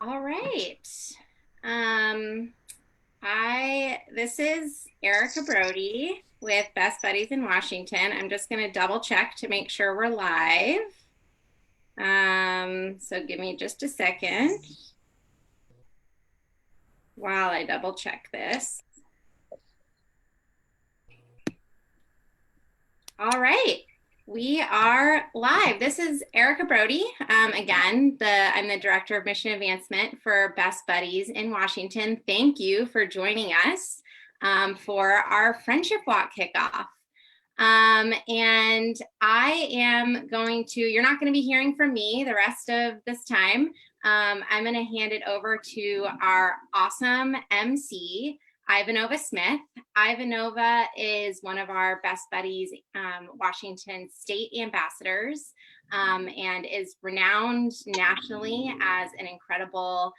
All right. This is Erica Brody with Best Buddies in Washington. I'm just going to double check to make sure we're live. So give me just a second while I double check this. All right. We are live. This is Erica Brody. Again, I'm the Director of Mission Advancement for Best Buddies in Washington. Thank you for joining us for our Friendship Walk kickoff. And I am going to, you're not going to be hearing from me the rest of this time. I'm going to hand it over to our awesome MC, Ivanova Smith. Ivanova is one of our Best Buddies Washington State ambassadors and is renowned nationally as an incredible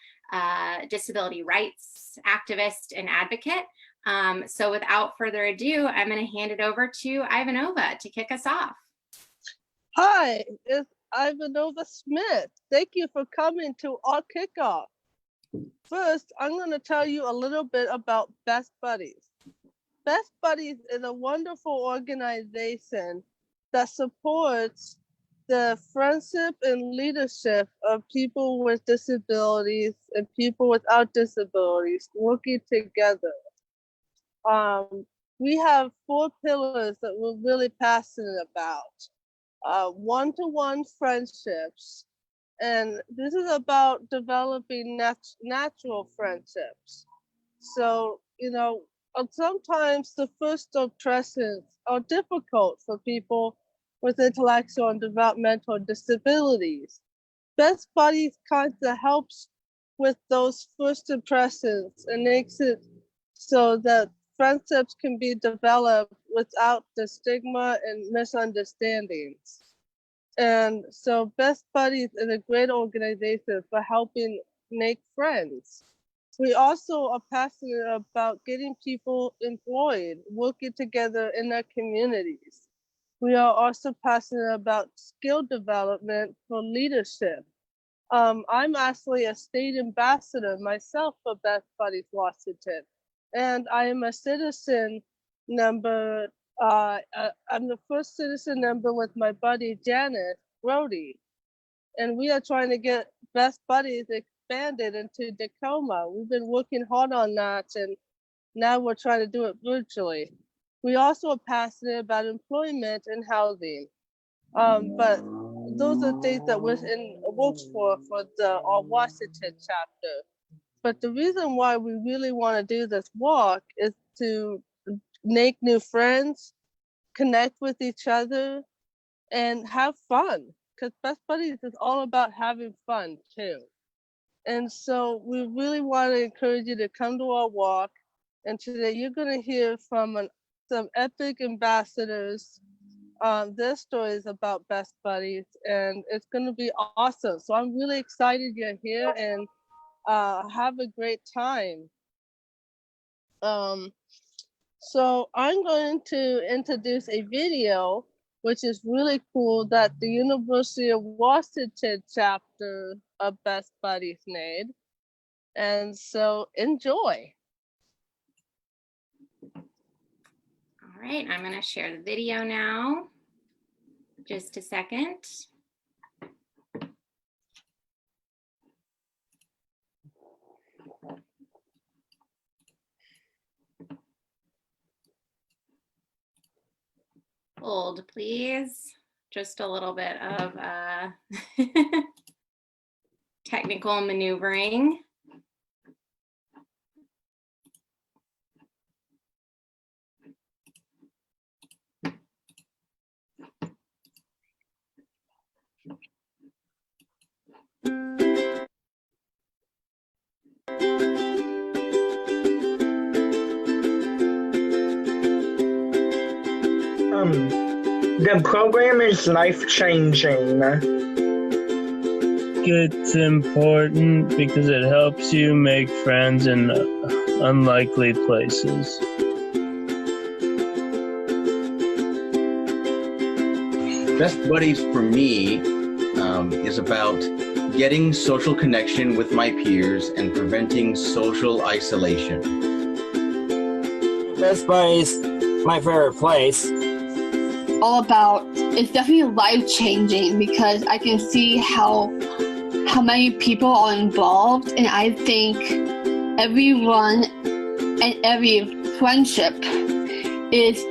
disability rights activist and advocate. So without further ado, I'm going to hand it over to Ivanova to kick us off. Hi, it's Ivanova Smith. Thank you for coming to our kickoff. First, I'm going to tell you a little bit about Best Buddies. Best Buddies is a wonderful organization that supports the friendship and leadership of people with disabilities and people without disabilities working together. We have 4 pillars that we're really passionate about. One-to-one friendships. And this is about developing natural friendships. So, sometimes the first impressions are difficult for people with intellectual and developmental disabilities. Best Buddies kind of helps with those first impressions and makes it so that friendships can be developed without the stigma and misunderstandings. And so Best Buddies is a great organization for helping make friends. We also are passionate about getting people employed, working together in their communities. We are also passionate about skill development for leadership. I'm actually a state ambassador myself for Best Buddies Washington, and I am a citizen member. I'm the first citizen member with my buddy Janet Brody, and we are trying to get Best Buddies expanded into Tacoma. We've been working hard on that, and now we're trying to do it virtually. We also are passionate about employment and housing, but those are things that we're in works for our Washington chapter. But the reason why we really want to do this walk is to make new friends, connect with each other, and have fun. Because Best Buddies is all about having fun too. And so we really want to encourage you to come to our walk. And today you're going to hear from some epic ambassadors. Their stories about Best Buddies, and it's going to be awesome. So I'm really excited you're here, and have a great time. So I'm going to introduce a video, which is really cool, that the University of Washington chapter of Best Buddies made. And so enjoy. All right, I'm going to share the video now. Just a second. Hold, please. Just a little bit of technical maneuvering. The program is life-changing. It's important because it helps you make friends in unlikely places. Best Buddies for me is about getting social connection with my peers and preventing social isolation. Best Buddies, my favorite place. All about, it's definitely life-changing because I can see how many people are involved, and I think everyone and every friendship is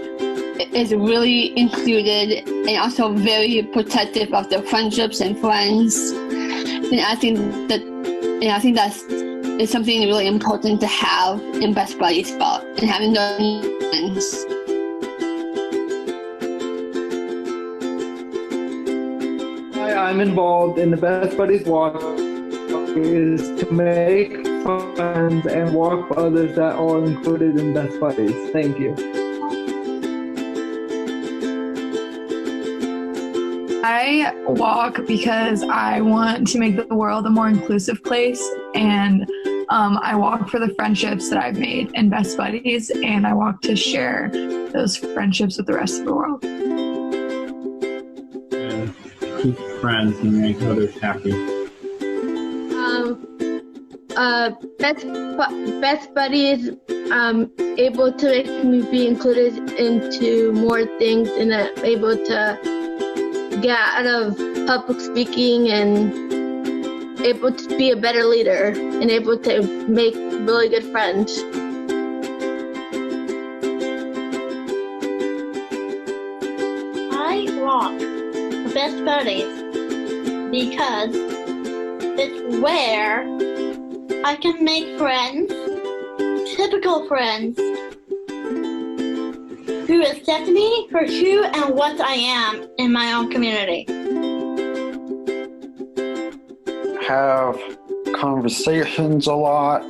really included and also very protective of their friendships and friends. And I think that's is something really important to have in Best Buddies about and having those friends. Hi, I'm involved in the Best Buddies Walk is to make friends and walk for others that are included in Best Buddies. Thank you. I walk because I want to make the world a more inclusive place, and I walk for the friendships that I've made in Best Buddies, and I walk to share those friendships with the rest of the world. And keep friends and make others happy. Best Buddies able to make me be included into more things and able to get out of public speaking and able to be a better leader and able to make really good friends. I walk for Best Buddies because it's where I can make friends, typical friends, who accept me for who and what I am in my own community. Have conversations a lot,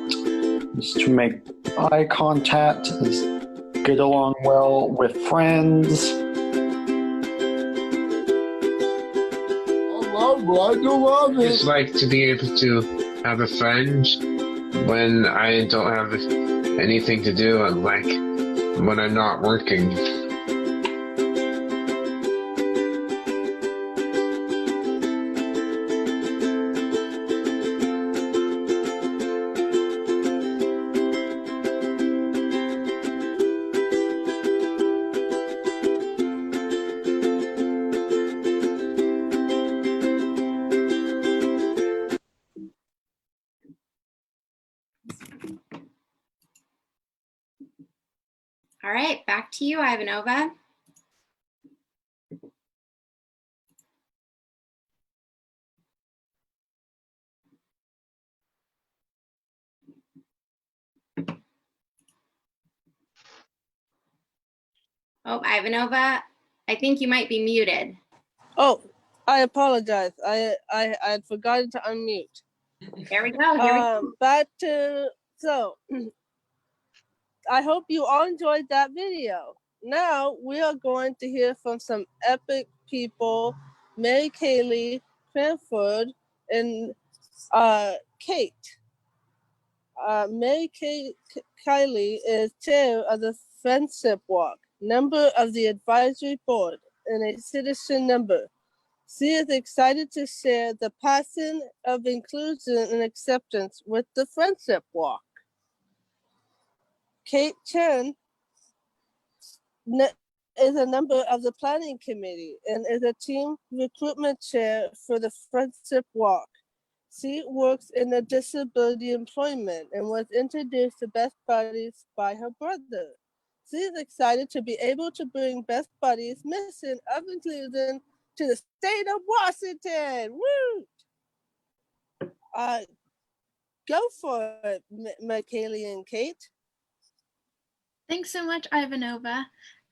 is to make eye contact, is get along well with friends. I love it. It's like to be able to have a friend when I don't have anything to do and like when I'm not working. All right, back to you, Ivanova. Oh, Ivanova, I think you might be muted. Oh, I apologize. I had forgotten to unmute. There we go. Back to, so I hope you all enjoyed that video. Now we are going to hear from some epic people, Mary Kaylee, Cranford, and Kate. Mary Kaylee is chair of the Friendship Walk, member of the advisory board, and a citizen member. She is excited to share the passion of inclusion and acceptance with the Friendship Walk. Kate Chen is a member of the planning committee and is a team recruitment chair for the Friendship Walk. She works in the disability employment and was introduced to Best Buddies by her brother. She is excited to be able to bring Best Buddies' mission of inclusion to the state of Washington. Woo! Go for it, Michaeli and Kate. Thanks so much, Ivanova.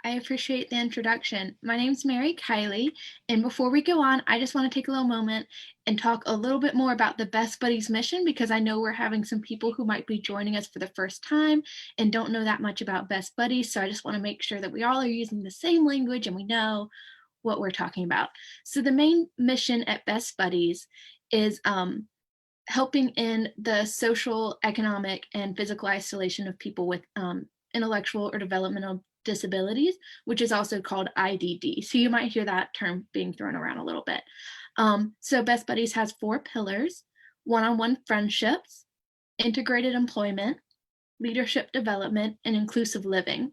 I appreciate the introduction. My name's Mary Kiley, and before we go on, I just want to take a little moment and talk a little bit more about the Best Buddies mission, because I know we're having some people who might be joining us for the first time and don't know that much about Best Buddies, so I just want to make sure that we all are using the same language and we know what we're talking about. So the main mission at Best Buddies is helping in the social, economic, and physical isolation of people with intellectual or developmental disabilities, which is also called IDD. So you might hear that term being thrown around a little bit. So Best Buddies has 4 pillars: one-on-one friendships, integrated employment, leadership development, and inclusive living.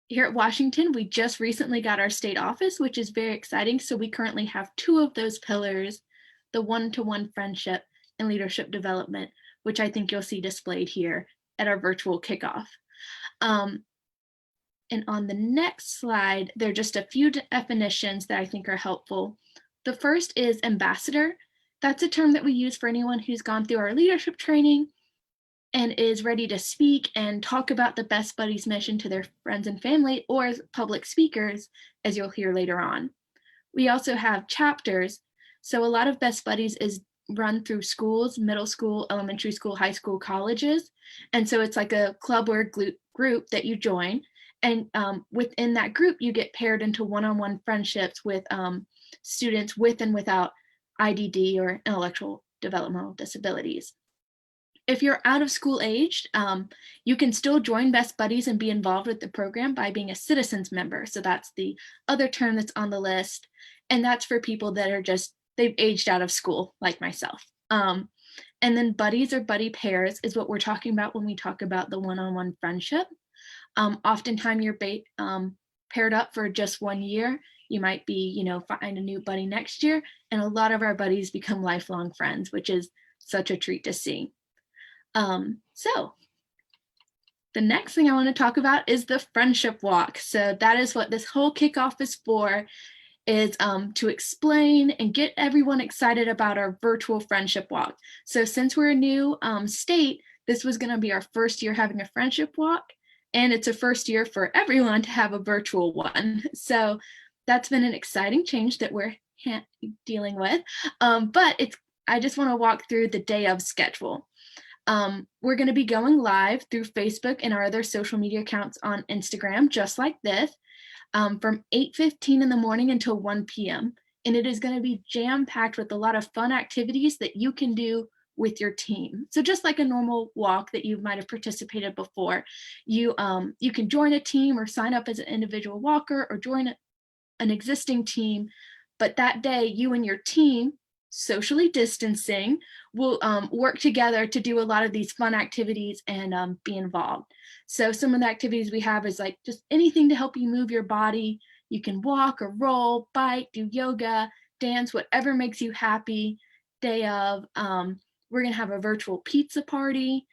Here at Washington, we just recently got our state office, which is very exciting. So we currently have 2 of those pillars, the one-to-one friendship and leadership development, which I think you'll see displayed here at our virtual kickoff. And on the next slide, there are just a few definitions that I think are helpful. The first is ambassador. That's a term that we use for anyone who's gone through our leadership training and is ready to speak and talk about the Best Buddies mission to their friends and family, or as public speakers, as you'll hear later on. We also have chapters. So a lot of Best Buddies is run through schools, middle school, elementary school, high school, colleges. And so it's like a club or group that you join. And within that group, you get paired into one-on-one friendships with students with and without IDD or intellectual developmental disabilities. If you're out of school aged, you can still join Best Buddies and be involved with the program by being a citizens member. So that's the other term that's on the list. And that's for people that are they've aged out of school, like myself. And then buddies or buddy pairs is what we're talking about when we talk about the one-on-one friendship. Oftentimes you're paired up for just 1 year. You might be, find a new buddy next year. And a lot of our buddies become lifelong friends, which is such a treat to see. So the next thing I want to talk about is the friendship walk. So that is what this whole kickoff is for, is to explain and get everyone excited about our virtual friendship walk. So since we're a new state, this was going to be our first year having a friendship walk, and it's a first year for everyone to have a virtual one. So that's been an exciting change that we're dealing with. But I just want to walk through the day of schedule. We're going to be going live through Facebook and our other social media accounts on Instagram, just like this, from 8:15 in the morning until 1 p.m. And it is going to be jam-packed with a lot of fun activities that you can do with your team. So just like a normal walk that you might have participated before, you can join a team or sign up as an individual walker or join an existing team. But that day, you and your team, socially distancing, will work together to do a lot of these fun activities and be involved. So some of the activities we have is like just anything to help you move your body. You can walk or roll, bike, do yoga, dance, whatever makes you happy. Day of, we're going to have a virtual pizza party.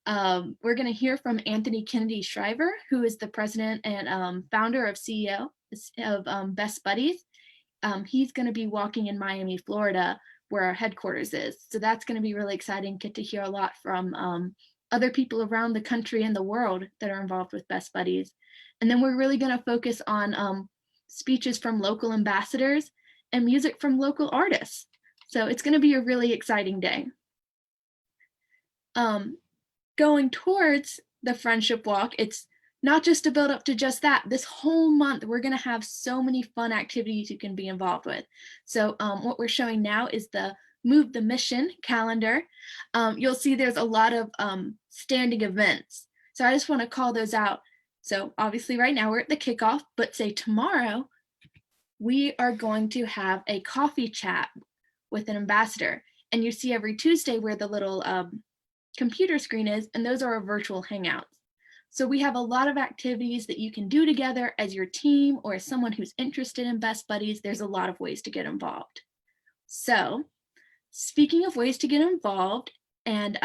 We're going to hear from Anthony Kennedy Shriver, who is the president and founder of CEO of Best Buddies. He's going to be walking in Miami, Florida, where our headquarters is. So that's going to be really exciting. Get to hear a lot from other people around the country and the world that are involved with Best Buddies. And then we're really going to focus on speeches from local ambassadors and music from local artists. So it's going to be a really exciting day. Going towards the friendship walk, it's not just to build up to just that. This whole month, we're going to have so many fun activities you can be involved with. So what we're showing now is the Move the Mission calendar. You'll see there's a lot of standing events. So I just want to call those out. So obviously right now we're at the kickoff, but say tomorrow, we are going to have a coffee chat with an ambassador. And you see every Tuesday where the little computer screen is, and those are our virtual hangouts. So we have a lot of activities that you can do together as your team or as someone who's interested in Best Buddies. There's a lot of ways to get involved. So speaking of ways to get involved and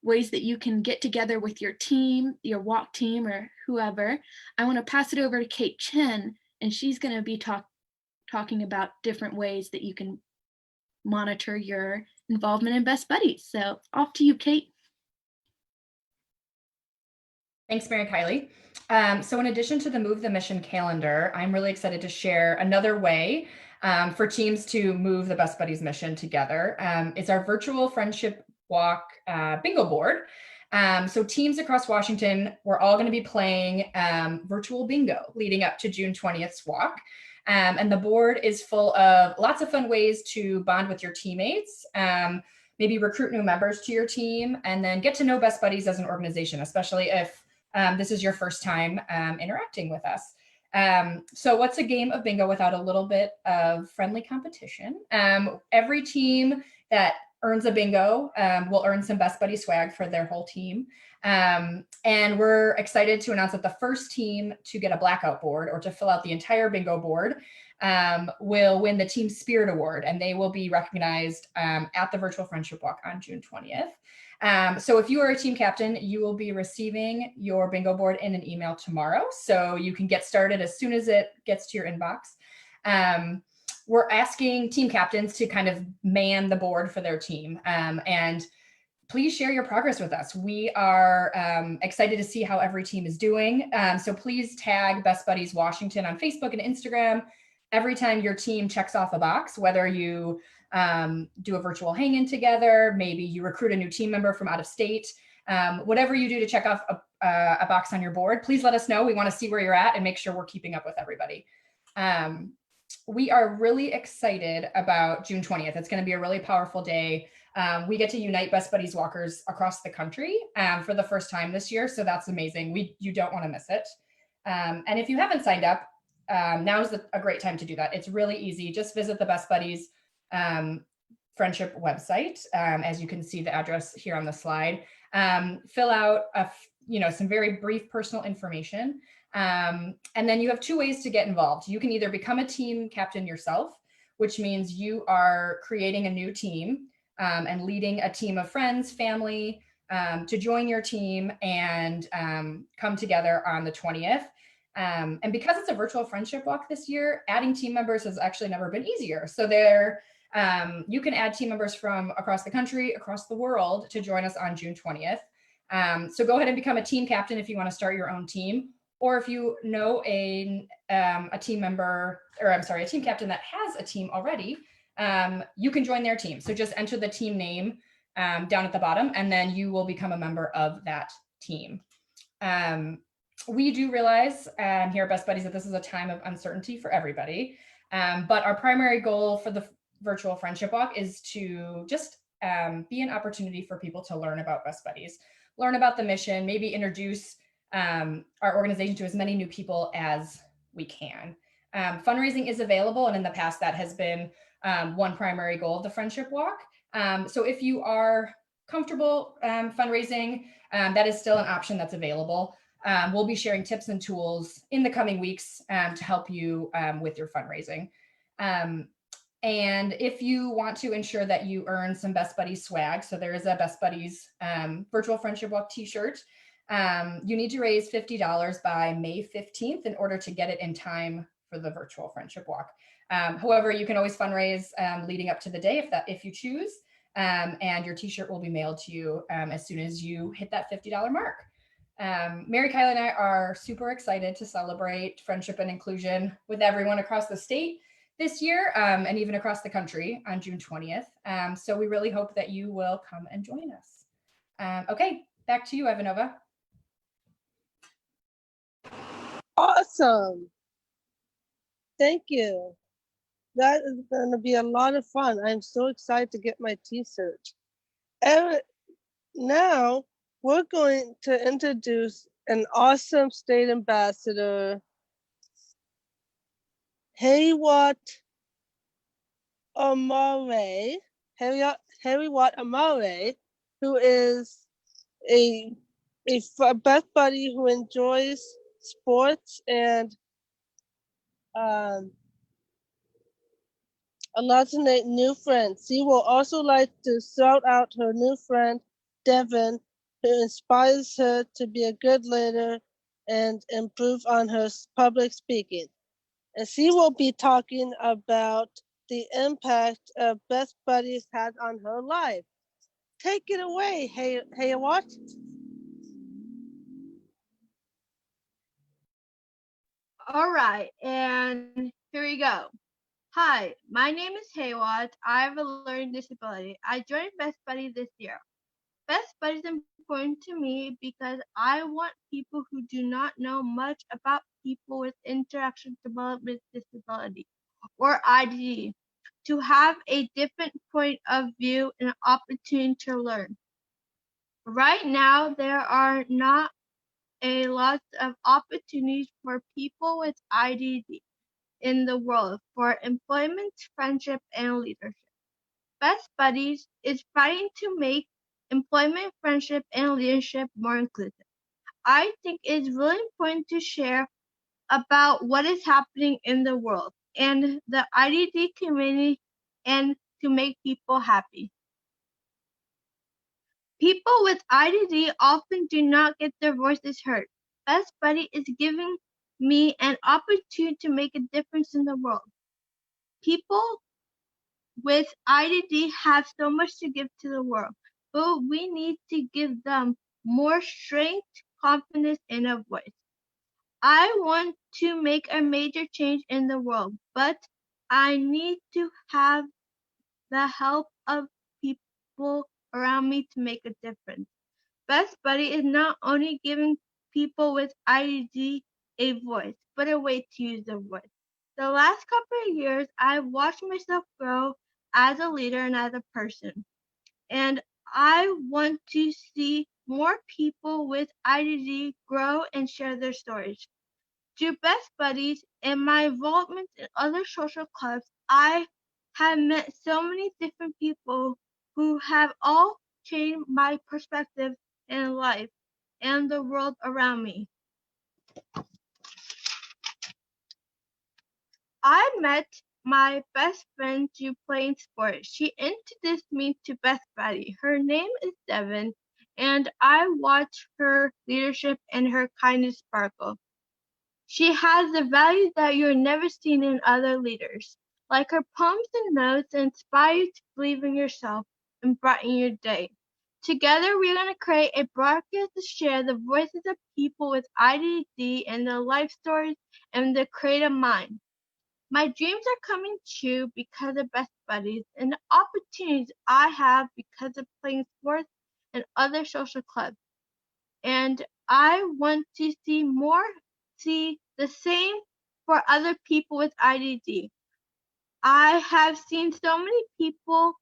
ways that you can get together with your team, your walk team or whoever, I want to pass it over to Kate Chen, and she's going to be talking about different ways that you can monitor your involvement in Best Buddies. So off to you, Kate. Thanks, Mary Kylie. So in addition to the Move the Mission calendar, I'm really excited to share another way for teams to move the Best Buddies mission together. It's our virtual friendship walk bingo board. So teams across Washington, we're all going to be playing virtual bingo leading up to June 20th's walk. And the board is full of lots of fun ways to bond with your teammates, maybe recruit new members to your team, and then get to know Best Buddies as an organization, especially if this is your first time interacting with us. So what's a game of bingo without a little bit of friendly competition? Every team that earns a bingo will earn some Best Buddy swag for their whole team. And we're excited to announce that the first team to get a blackout board or to fill out the entire bingo board will win the Team Spirit Award, and they will be recognized at the Virtual Friendship Walk on June 20th. So if you are a team captain, you will be receiving your bingo board in an email tomorrow, so you can get started as soon as it gets to your inbox. We're asking team captains to kind of man the board for their team, and please share your progress with us. We are excited to see how every team is doing. So please tag Best Buddies Washington on Facebook and Instagram every time your team checks off a box, whether you do a virtual hang-in together, maybe you recruit a new team member from out of state, whatever you do to check off a box on your board, please let us know. We want to see where you're at and make sure we're keeping up with everybody. We are really excited about June 20th. It's going to be a really powerful day. We get to unite Best Buddies walkers across the country for the first time this year, so that's amazing. You don't want to miss it. And if you haven't signed up, now is a great time to do that. It's really easy. Just visit the Best Buddies friendship website. As you can see the address here on the slide. Fill out some very brief personal information. And then you have two ways to get involved. You can either become a team captain yourself, which means you are creating a new team and leading a team of friends, family to join your team and come together on the 20th. And because it's a virtual friendship walk this year, adding team members has actually never been easier. So you can add team members from across the country, across the world to join us on June 20th. So go ahead and become a team captain if you want to start your own team. Or if you know a team member, or I'm sorry, a team captain that has a team already, you can join their team. So just enter the team name down at the bottom, and then you will become a member of that team. We do realize here at Best Buddies that this is a time of uncertainty for everybody, but our primary goal for the virtual friendship walk is to just be an opportunity for people to learn about Best Buddies, learn about the mission, maybe introduce our organization to as many new people as we can. Fundraising is available, and in the past that has been one primary goal of the Friendship Walk. So if you are comfortable fundraising, that is still an option that's available. We'll be sharing tips and tools in the coming weeks to help you with your fundraising. And if you want to ensure that you earn some Best Buddies swag, so there is a Best Buddies Virtual Friendship Walk t-shirt. You need to raise $50 by May 15th in order to get it in time for the virtual friendship walk. However, you can always fundraise leading up to the day if you choose, and your t-shirt will be mailed to you as soon as you hit that $50 mark. Mary, Kylie, and I are super excited to celebrate friendship and inclusion with everyone across the state this year, and even across the country on June 20th. So we really hope that you will come and join us. Okay, back to you, Ivanova. Awesome. Thank you. That is going to be a lot of fun. I'm so excited to get my t-shirt. And now we're going to introduce an awesome state ambassador, Haywatt Amare, who is a Best Buddy who enjoys sports and lots of new friends. She will also like to shout out her new friend, Devin, who inspires her to be a good leader and improve on her public speaking. And she will be talking about the impact of Best Buddies had on her life. Take it away, Haywatt. All right, and here we go. Hi, my name is Haywatt. I have a learning disability. I joined Best Buddy this year. Best Buddies is important to me because I want people who do not know much about people with intellectual development disability or IDD to have a different point of view and an opportunity to learn. Right now, there are not a lot of opportunities for people with IDD in the world for employment, friendship, and leadership. Best Buddies is fighting to make employment, friendship, and leadership more inclusive. I think it's really important to share about what is happening in the world and the IDD community and to make people happy. People with IDD often do not get their voices heard. Best Buddy is giving me an opportunity to make a difference in the world. People with IDD have so much to give to the world, but we need to give them more strength, confidence, and a voice. I want to make a major change in the world, but I need to have the help of people around me to make a difference. Best Buddy is not only giving people with IDD a voice, but a way to use their voice. The last couple of years, I've watched myself grow as a leader and as a person. And I want to see more people with IDD grow and share their stories. Through Best Buddies and my involvement in other social clubs, I have met so many different people who have all changed my perspective in life and the world around me. I met my best friend through playing sports. She introduced me to Best Buddy. Her name is Devin, and I watch her leadership and her kindness sparkle. She has the values that you're never seen in other leaders. Like her poems and notes inspire you to believe in yourself and brighten your day. Together, we're going to create a broadcast to share the voices of people with IDD and their life stories and their creative mind. My dreams are coming true because of Best Buddies and the opportunities I have because of playing sports and other social clubs. And I want to see the same for other people with IDD. I have seen so many people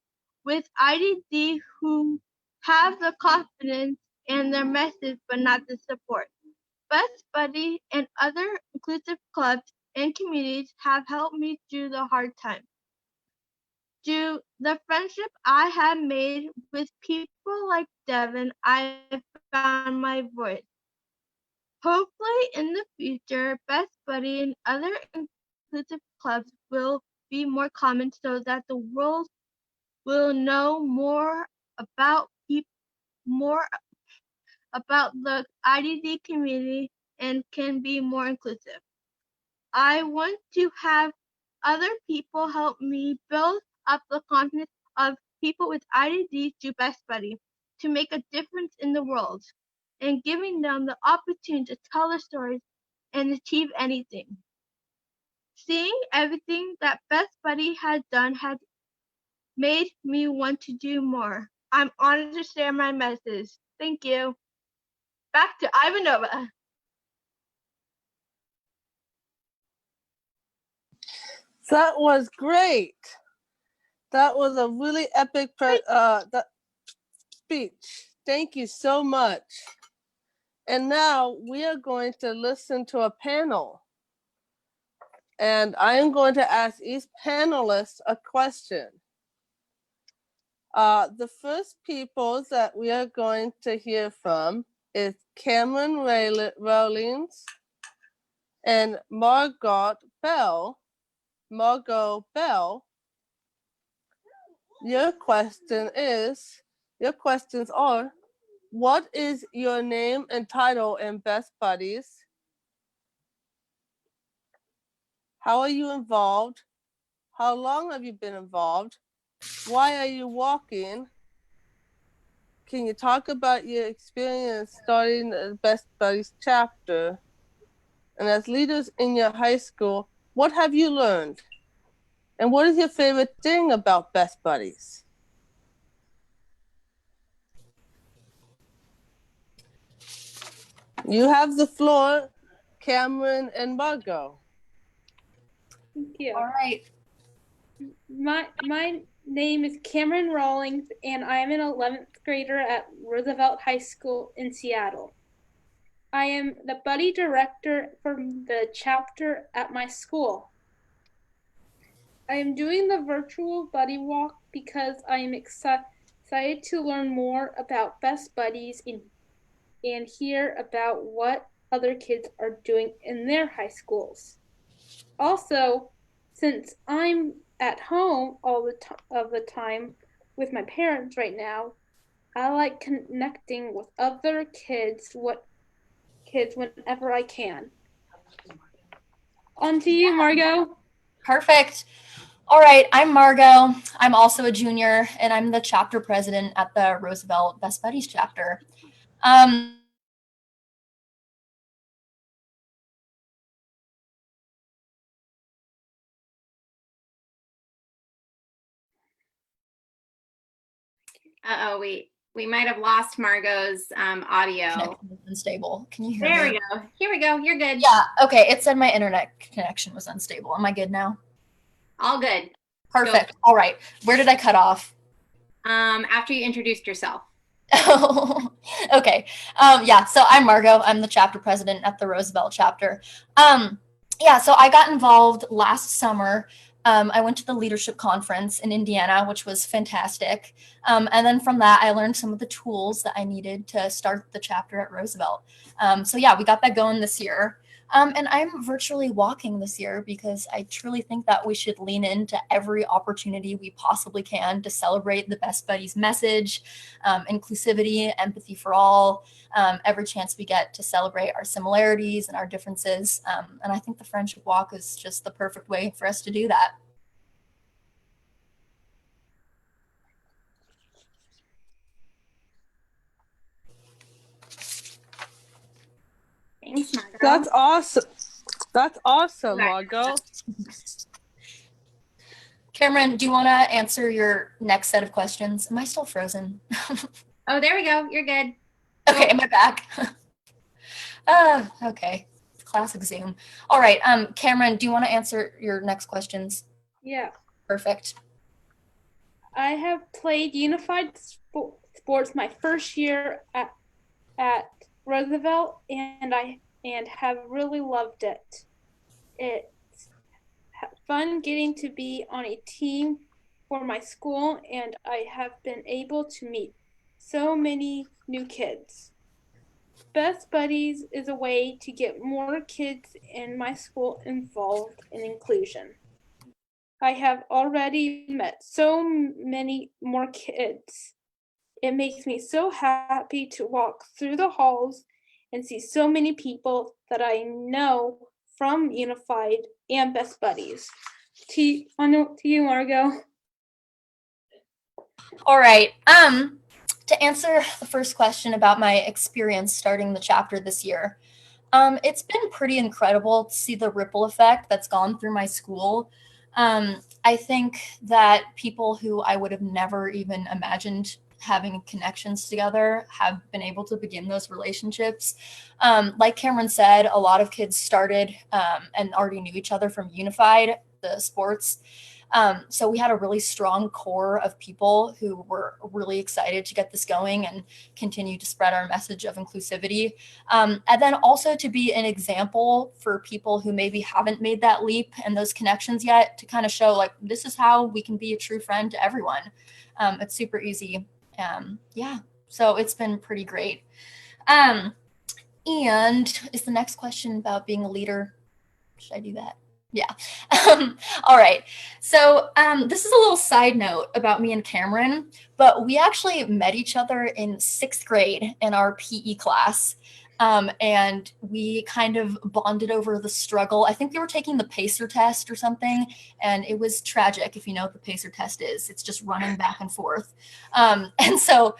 with IDD who have the confidence and their message but not the support. Best Buddy and other inclusive clubs and communities have helped me through the hard times. Through the friendship I have made with people like Devin, I found my voice. Hopefully in the future, Best Buddy and other inclusive clubs will be more common so that the world will know more about the IDD community and can be more inclusive. I want to have other people help me build up the confidence of people with IDD through Best Buddy to make a difference in the world and giving them the opportunity to tell their stories and achieve anything. Seeing everything that Best Buddy has done has made me want to do more. I'm honored to share my message. Thank you. Back to Ivanova. That was great. That was a really epic speech. Thank you so much. And now we are going to listen to a panel. And I am going to ask each panelist a question. The first people that we are going to hear from is Cameron Rawlings and Margot Bell. Your questions are, what is your name and title in Best Buddies? How are you involved? How long have you been involved? Why are you walking? Can you talk about your experience starting the Best Buddies chapter? And as leaders in your high school, what have you learned? And what is your favorite thing about Best Buddies? You have the floor, Cameron and Margot. Thank you. All right. My name is Cameron Rawlings, and I am an 11th grader at Roosevelt High School in Seattle. I am the buddy director for the chapter at my school. I am doing the virtual buddy walk because I am excited to learn more about best buddies and hear about what other kids are doing in their high schools. Also, since I'm at home all the time with my parents right now, I like connecting with other kids whenever I can. On to you, Margot. Perfect. All right, I'm Margot. I'm also a junior, and I'm the chapter president at the Roosevelt Best Buddies chapter. Uh-oh, we might have lost Margot's audio. Unstable. Can you hear There me? we go. Here we go. You're good. Yeah, okay. It said my internet connection was unstable. Am I good now? All good. Perfect. All right. Where did I cut off? After you introduced yourself. Okay. Yeah, so I'm Margot. I'm the chapter president at the Roosevelt chapter. Yeah, so I got involved last summer. I went to the leadership conference in Indiana, which was fantastic. And then from that, I learned some of the tools that I needed to start the chapter at Roosevelt. So yeah, we got that going this year. And I'm virtually walking this year because I truly think that we should lean into every opportunity we possibly can to celebrate the Best Buddies message, inclusivity, empathy for all, every chance we get to celebrate our similarities and our differences. And I think the Friendship Walk is just the perfect way for us to do that. Thanks, Margot. That's awesome. That's awesome, Margot. Cameron, do you want to answer your next set of questions? Am I still frozen? Oh, there we go. You're good. Okay, am I back? Okay. Classic Zoom. All right, Cameron, do you want to answer your next questions? Yeah. Perfect. I have played unified sports my first year at Roosevelt, and have really loved it. It's fun getting to be on a team for my school, and I have been able to meet so many new kids. Best Buddies is a way to get more kids in my school involved in inclusion. I have already met so many more kids. It makes me so happy to walk through the halls and see so many people that I know from Unified and Best Buddies. On to you, Margot. All right. To answer the first question about my experience starting the chapter this year, it's been pretty incredible to see the ripple effect that's gone through my school. I think that people who I would have never even imagined having connections together have been able to begin those relationships. Like Cameron said, a lot of kids started and already knew each other from Unified, the sports. So we had a really strong core of people who were really excited to get this going and continue to spread our message of inclusivity. And then also to be an example for people who maybe haven't made that leap and those connections yet, to kind of show like, this is how we can be a true friend to everyone. It's super easy. Yeah, so it's been pretty great. And is the next question about being a leader? Should I do that? Yeah. All right. So this is a little side note about me and Cameron, but we actually met each other in 6th grade in our PE class. And we kind of bonded over the struggle. I think we were taking the PACER test or something, and it was tragic if you know what the PACER test is. It's just running back and forth. And so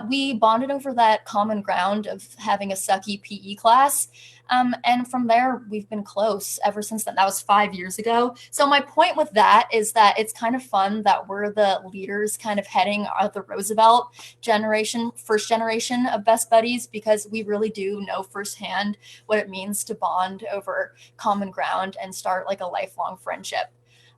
we bonded over that common ground of having a sucky PE class. And from there, we've been close ever since then. That was 5 years ago. So my point with that is that it's kind of fun that we're the leaders kind of heading the Roosevelt generation, first generation of best buddies, because we really do know firsthand what it means to bond over common ground and start like a lifelong friendship.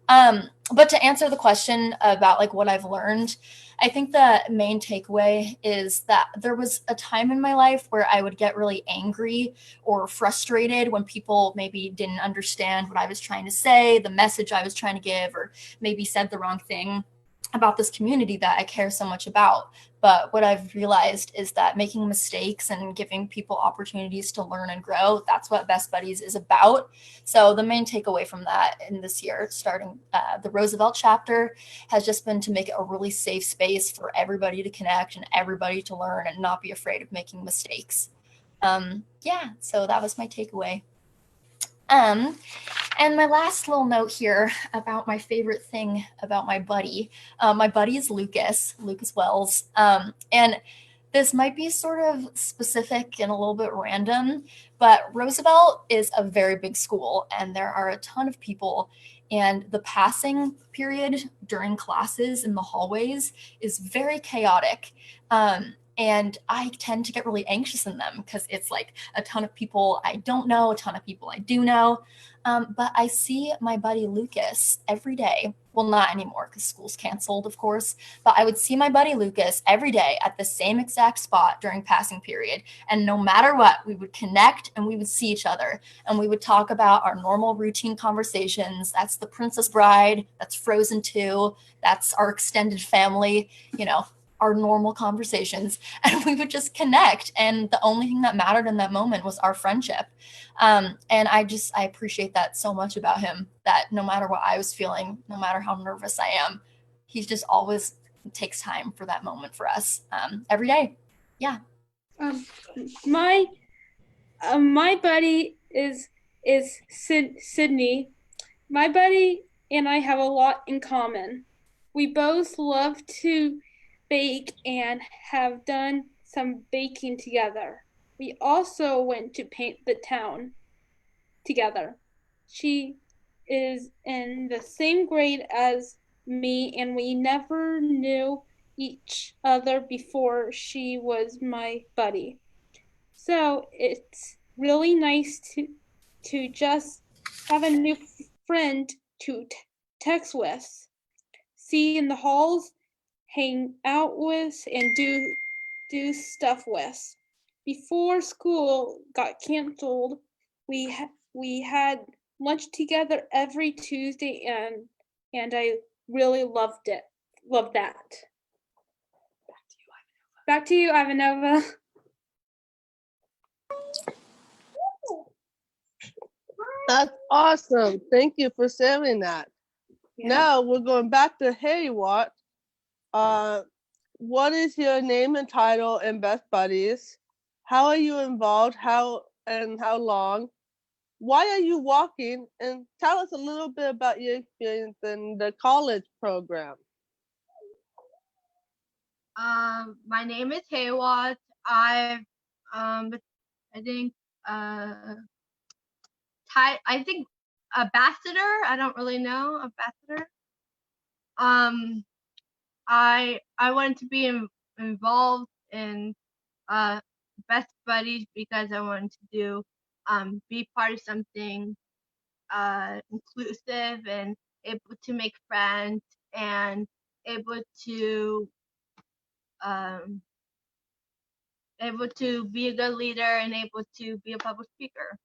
But to answer the question about like what I've learned, I think the main takeaway is that there was a time in my life where I would get really angry or frustrated when people maybe didn't understand what I was trying to say, the message I was trying to give, or maybe said the wrong thing about this community that I care so much about. But what I've realized is that making mistakes and giving people opportunities to learn and grow, that's what Best Buddies is about. So the main takeaway from that in this year, starting the Roosevelt chapter, has just been to make it a really safe space for everybody to connect and everybody to learn and not be afraid of making mistakes. Yeah, so that was my takeaway. And my last little note here about my favorite thing about my buddy. My buddy is Lucas Wells. And this might be sort of specific and a little bit random, but Roosevelt is a very big school and there are a ton of people. And the passing period during classes in the hallways is very chaotic. And I tend to get really anxious in them because it's like a ton of people I don't know, a ton of people I do know. But I see my buddy Lucas every day. Well, not anymore because school's canceled, of course. But I would see my buddy Lucas every day at the same exact spot during passing period. And no matter what, we would connect and we would see each other. And we would talk about our normal routine conversations. That's The Princess Bride. That's Frozen 2. That's our extended family, our normal conversations. And we would just connect. And the only thing that mattered in that moment was our friendship. And I appreciate that so much about him, that no matter what I was feeling, no matter how nervous I am, he just always takes time for that moment for us every day. Yeah. My buddy is Sydney. My buddy and I have a lot in common. We both love to bake and have done some baking together. We also went to paint the town together. She is in the same grade as me, and we never knew each other before she was my buddy. So it's really nice to just have a new friend to text with, see in the halls, hang out with, and do stuff with. Before school got canceled, we had lunch together every Tuesday, and I really loved it. Loved that. Back to you, Ivanova. That's awesome. Thank you for sharing that. Yeah. Now we're going back to Haywatt. What is your name and title in Best Buddies? How are you involved? How long? Why are you walking? And tell us a little bit about your experience in the college program. My name is Haywatt. I think ambassador. I don't really know, ambassador. I wanted to be involved in Best Buddies because I wanted to be part of something inclusive and able to make friends and able to be a good leader and able to be a public speaker.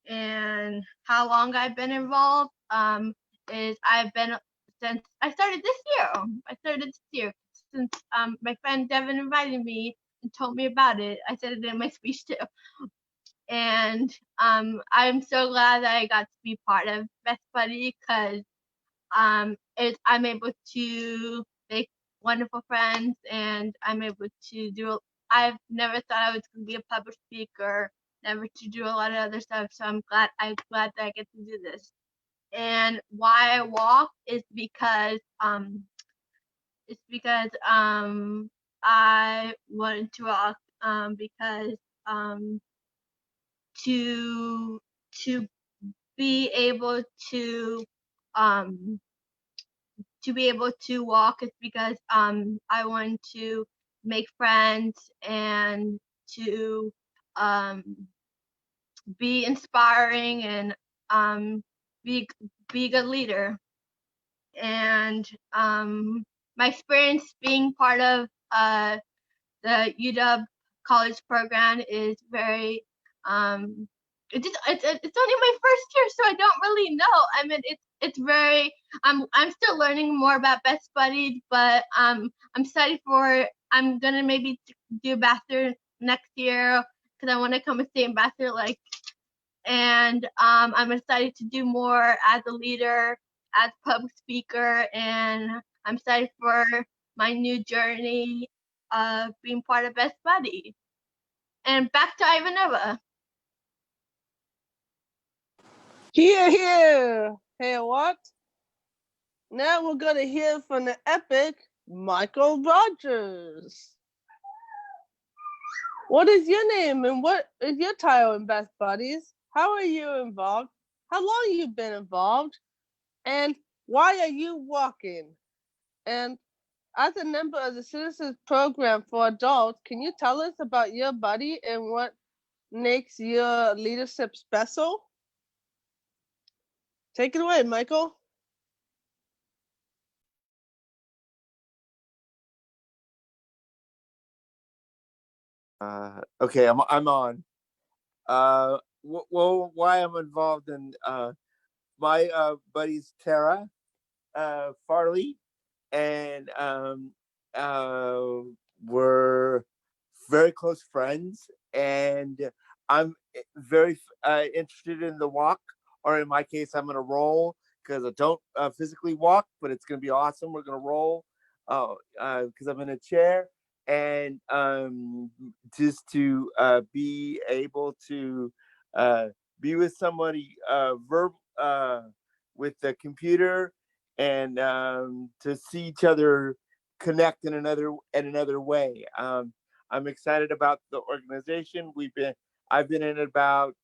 And how long I've been involved is I've been since I started this year. Since my friend Devin invited me and told me about it. I said it in my speech too. And I'm so glad that I got to be part of Best Buddy because I'm able to make wonderful friends and I'm able to do. I've never thought I was going to be a public speaker, never to do a lot of other stuff. So I'm glad that I get to do this. And why I walk is because I wanted to walk because to be able to walk is because I want to make friends and to be inspiring and be a good leader. And my experience being part of the UW college program is very it's only my first year, so I don't really know. I mean, it's very I'm still learning more about Best Buddies, but I'm studying for I'm gonna maybe do ambassador next year because I want to become a state ambassador and I'm excited to do more as a leader, as a public speaker, and I'm excited for my new journey of being part of Best Buddy. And back to Ivanova. Here. Hey, what? Now we're gonna hear from the epic Michael Rogers. What is your name and what is your title in Best Buddies? How are you involved? How long you been involved? And why are you walking? And as a member of the Citizens Program for Adults, can you tell us about your buddy and what makes your leadership special? Take it away, Michael. Okay, I'm on. Well, why I'm involved in my buddies Tara Farley, and we're very close friends, and I'm very interested in the walk, or in my case, I'm gonna roll because I don't physically walk, but it's gonna be awesome. We're gonna roll because I'm in a chair, and just to be able to be with somebody with the computer, and to see each other connect in another way. I'm excited about the organization. I've been in it about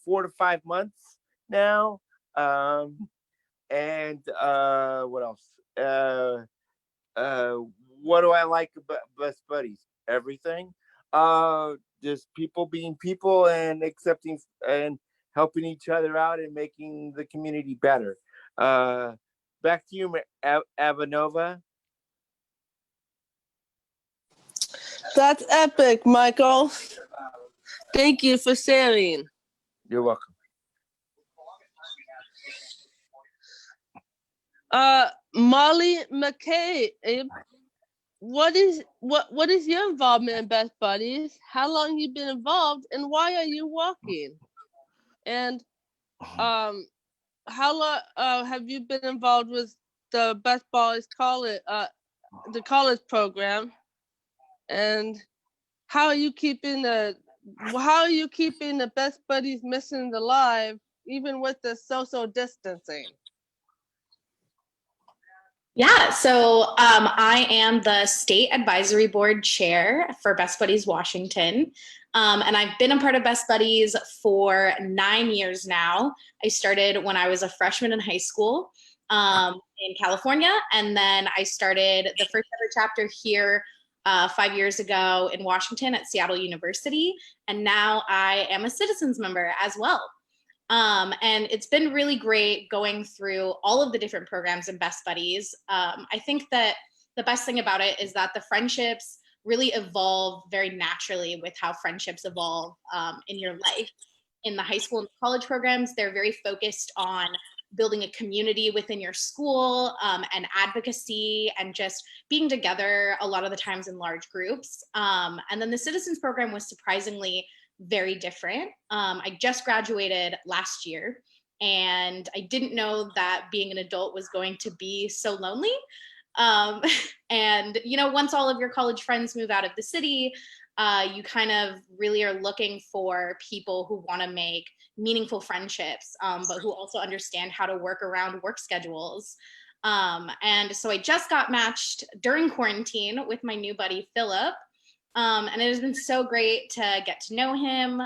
4 to 5 months now. And what else? What do I like about Best Buddies? Everything. Just people being people and accepting and helping each other out and making the community better. Back to you, Avanova. That's epic, Michael. Thank you for sharing. You're welcome. Molly McKay, what is your involvement in Best Buddies? How long you been involved, and why are you walking? And how long have you been involved with the Best Buddies college, the college program? And how are you keeping the Best Buddies missions alive, even with the social distancing? Yeah, so I am the State Advisory Board Chair for Best Buddies Washington. And I've been a part of Best Buddies for 9 years now. I started when I was a freshman in high school in California. And then I started the first ever chapter here 5 years ago in Washington at Seattle University. And now I am a citizens member as well. And it's been really great going through all of the different programs in Best Buddies. I think that the best thing about it is that the friendships really evolve very naturally with how friendships evolve in your life. In the high school and college programs, they're very focused on building a community within your school and advocacy and just being together a lot of the times in large groups. And then the Citizens Program was surprisingly very different. I just graduated last year, and I didn't know that being an adult was going to be so lonely. And, you know, once all of your college friends move out of the city, you kind of really are looking for people who want to make meaningful friendships, but who also understand how to work around work schedules. And so I just got matched during quarantine with my new buddy, Philip. And it has been so great to get to know him.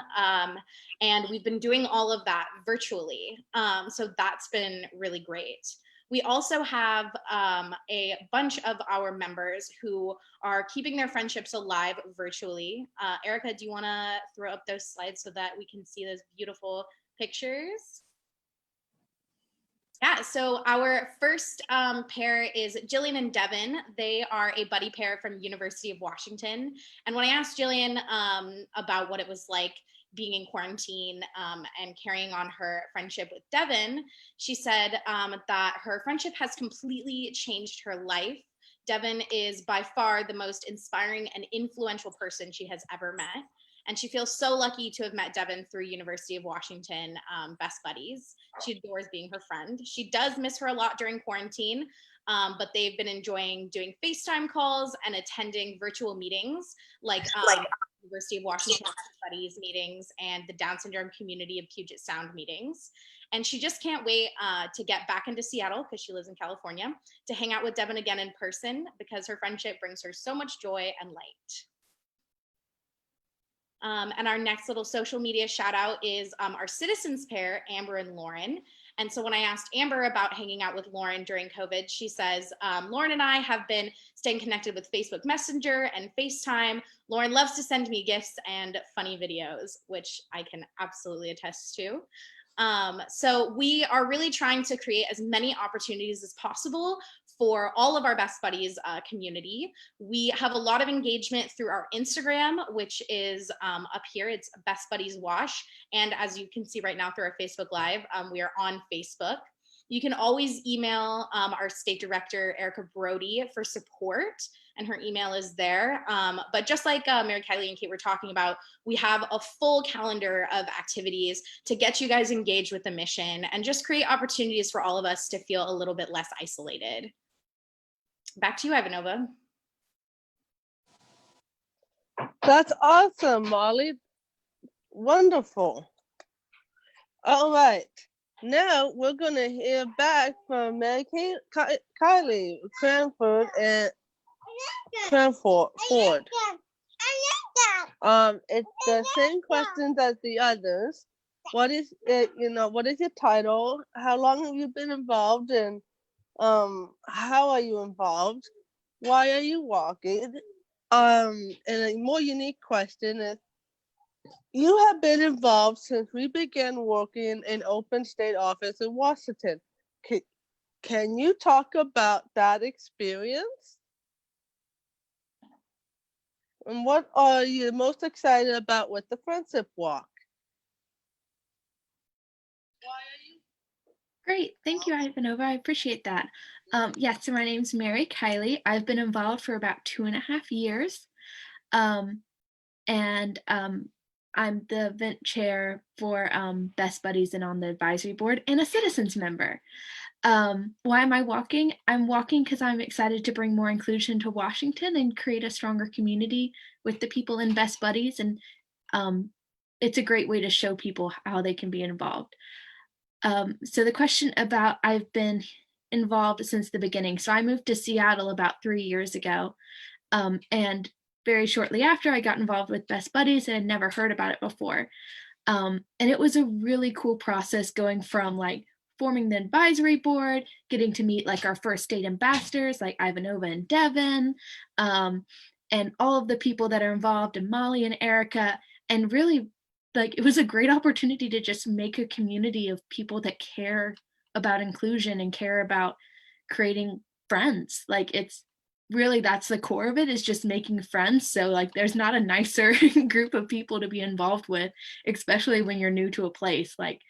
And we've been doing all of that virtually. So that's been really great. We also have a bunch of our members who are keeping their friendships alive virtually. Erica, do you want to throw up those slides so that we can see those beautiful pictures? Yeah, so our first pair is Jillian and Devin. They are a buddy pair from University of Washington. And when I asked Jillian about what it was like being in quarantine and carrying on her friendship with Devin, she said that her friendship has completely changed her life. Devin is by far the most inspiring and influential person she has ever met. And she feels so lucky to have met Devin through University of Washington Best Buddies. She adores being her friend. She does miss her a lot during quarantine, but they've been enjoying doing FaceTime calls and attending virtual meetings like University of Washington Best Buddies meetings and the Down Syndrome Community of Puget Sound meetings. And she just can't wait to get back into Seattle, because she lives in California, to hang out with Devin again in person, because her friendship brings her so much joy and light. And our next little social media shout out is our citizens pair, Amber and Lauren. And so when I asked Amber about hanging out with Lauren during COVID, she says, Lauren and I have been staying connected with Facebook Messenger and FaceTime. Lauren loves to send me gifts and funny videos, which I can absolutely attest to. So we are really trying to create as many opportunities as possible for all of our Best Buddies community. We have a lot of engagement through our Instagram, which is up here. It's Best Buddies Wash. And as you can see right now through our Facebook Live, we are on Facebook. You can always email our state director, Erica Brody, for support, and her email is there. But just like Mary Kylie and Kate were talking about, we have a full calendar of activities to get you guys engaged with the mission and just create opportunities for all of us to feel a little bit less isolated. Back to you, Ivanova. That's awesome, Molly. Wonderful. All right. Now we're going to hear back from Mary Kylie, Cranford, and Cranford. It's the same questions as the others. What is it? What is your title? How long have you been involved? And how are you involved? Why are you walking? And a more unique question is, you have been involved since we began working in open state office in Washington. Can you talk about that experience? And what are you most excited about with the Friendship Walk? Great. Thank you, Ivanova. I appreciate that. Yes, so my name's Mary Kylie. I've been involved for about 2.5 years. I'm the event chair for Best Buddies and on the advisory board, and a citizens member. Why am I walking? I'm walking because I'm excited to bring more inclusion to Washington and create a stronger community with the people in Best Buddies. And it's a great way to show people how they can be involved. So the question about, I've been involved since the beginning. So I moved to Seattle about 3 years ago. And very shortly after, I got involved with Best Buddies and had never heard about it before. And it was a really cool process, going from like forming the advisory board, getting to meet like our first state ambassadors like Ivanova and Devin, and all of the people that are involved, and Molly and Erica. And really, like, it was a great opportunity to just make a community of people that care about inclusion and care about creating friends. Like, it's really, that's the core of it, is just making friends. So like, there's not a nicer group of people to be involved with, especially when you're new to a place. Like,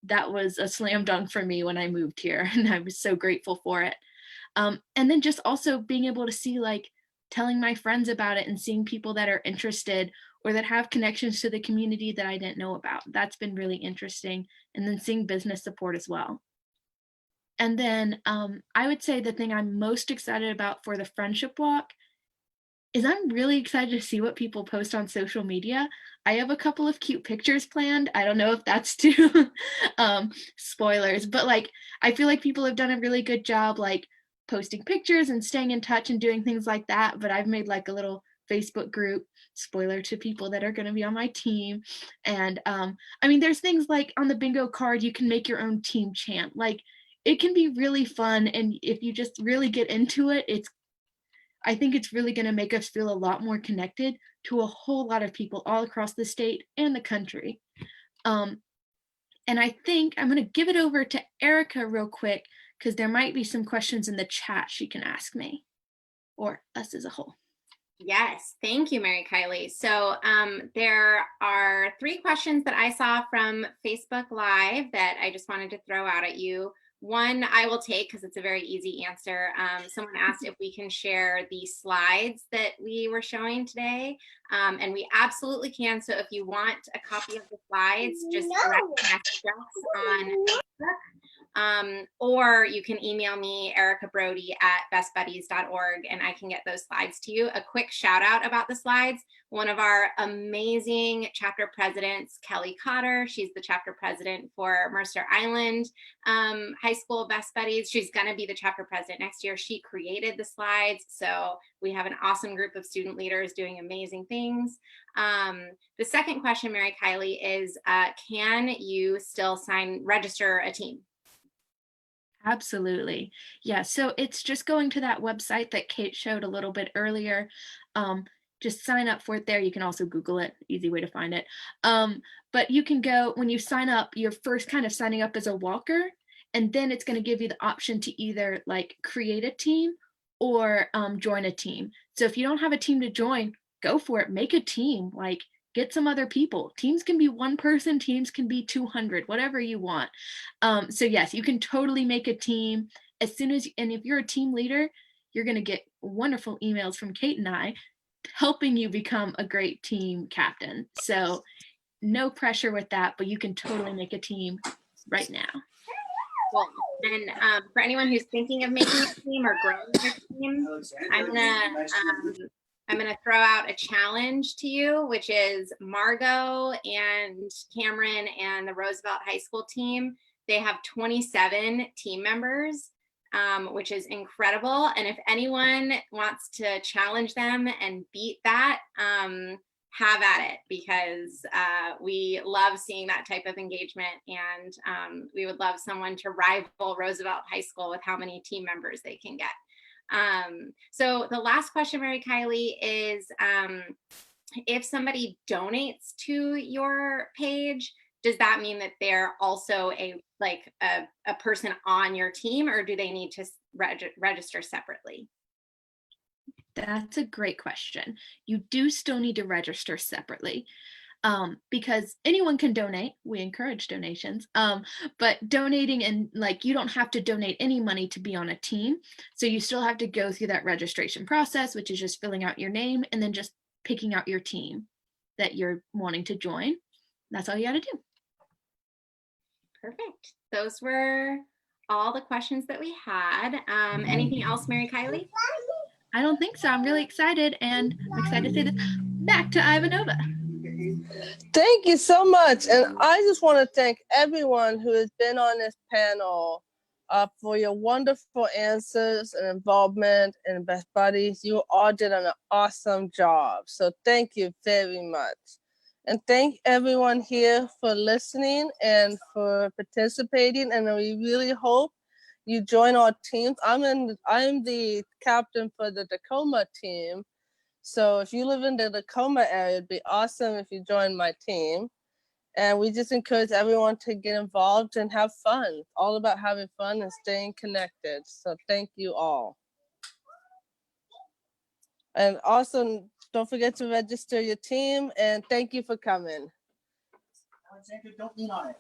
that was a slam dunk for me when I moved here, and I was so grateful for it. And then just also being able to see, like, telling my friends about it and seeing people that are interested or that have connections to the community that I didn't know about. That's been really interesting. And then seeing business support as well. And then I would say the thing I'm most excited about for the Friendship Walk is I'm really excited to see what people post on social media. I have a couple of cute pictures planned. I don't know if that's too spoilers, but like, I feel like people have done a really good job, like posting pictures and staying in touch and doing things like that. But I've made like a little Facebook group. Spoiler to people that are going to be on my team. And I mean, there's things like on the bingo card, you can make your own team chant. Like, it can be really fun. And if you just really get into it, I think it's really going to make us feel a lot more connected to a whole lot of people all across the state and the country. And I think I'm going to give it over to Erica real quick, because there might be some questions in the chat she can ask me or us as a whole. Yes, thank you, Mary Kylie. So there are 3 questions that I saw from Facebook Live that I just wanted to throw out at you. One I will take because it's a very easy answer. Someone asked if we can share the slides that we were showing today, and we absolutely can. So if you want a copy of the slides, just direct message us on Facebook. Or you can email me, Erica Brody at bestbuddies.org, and I can get those slides to you. A quick shout out about the slides. One of our amazing chapter presidents, Kelly Cotter, she's the chapter president for Mercer Island High School Best Buddies. She's going to be the chapter president next year. She created the slides. So we have an awesome group of student leaders doing amazing things. The second question, Mary Kylie, is can you still register a team? Absolutely. Yeah, so it's just going to that website that Kate showed a little bit earlier. Just sign up for it there. You can also Google it, easy way to find it. But you can go, when you sign up, you're first kind of signing up as a walker, and then it's going to give you the option to either like create a team or join a team. So if you don't have a team to join, go for it, make a team, like get some other people. Teams can be 1 person, teams can be 200, whatever you want. So yes, you can totally make a team as soon as, and if you're a team leader, you're going to get wonderful emails from Kate and I helping you become a great team captain. So no pressure with that, but you can totally make a team right now. Cool. And for anyone who's thinking of making a team or growing their team, I'm gonna throw out a challenge to you, which is Margot and Cameron and the Roosevelt High School team. They have 27 team members, which is incredible. And if anyone wants to challenge them and beat that, have at it, because we love seeing that type of engagement, and we would love someone to rival Roosevelt High School with how many team members they can get. So the last question, Mary Kylie, is if somebody donates to your page, does that mean that they're also a person on your team, or do they need to register separately? That's a great question. You do still need to register separately. Because anyone can donate. We encourage donations, but donating, and like, you don't have to donate any money to be on a team. So you still have to go through that registration process, which is just filling out your name and then just picking out your team that you're wanting to join. That's all you got to do. Perfect. Those were all the questions that we had. Anything else, Mary Kylie? I don't think so. I'm really excited, and I'm excited to say this. Back to Ivanova. Thank you so much. And I just want to thank everyone who has been on this panel for your wonderful answers and involvement in Best Buddies. You all did an awesome job. So thank you very much. And thank everyone here for listening and for participating. And we really hope you join our teams. I'm the captain for the Tacoma team. So if you live in the Tacoma area, it'd be awesome if you join my team. And we just encourage everyone to get involved and have fun. It's all about having fun and staying connected. So thank you all. And also, don't forget to register your team, and thank you for coming. Alexander, don't lean on it.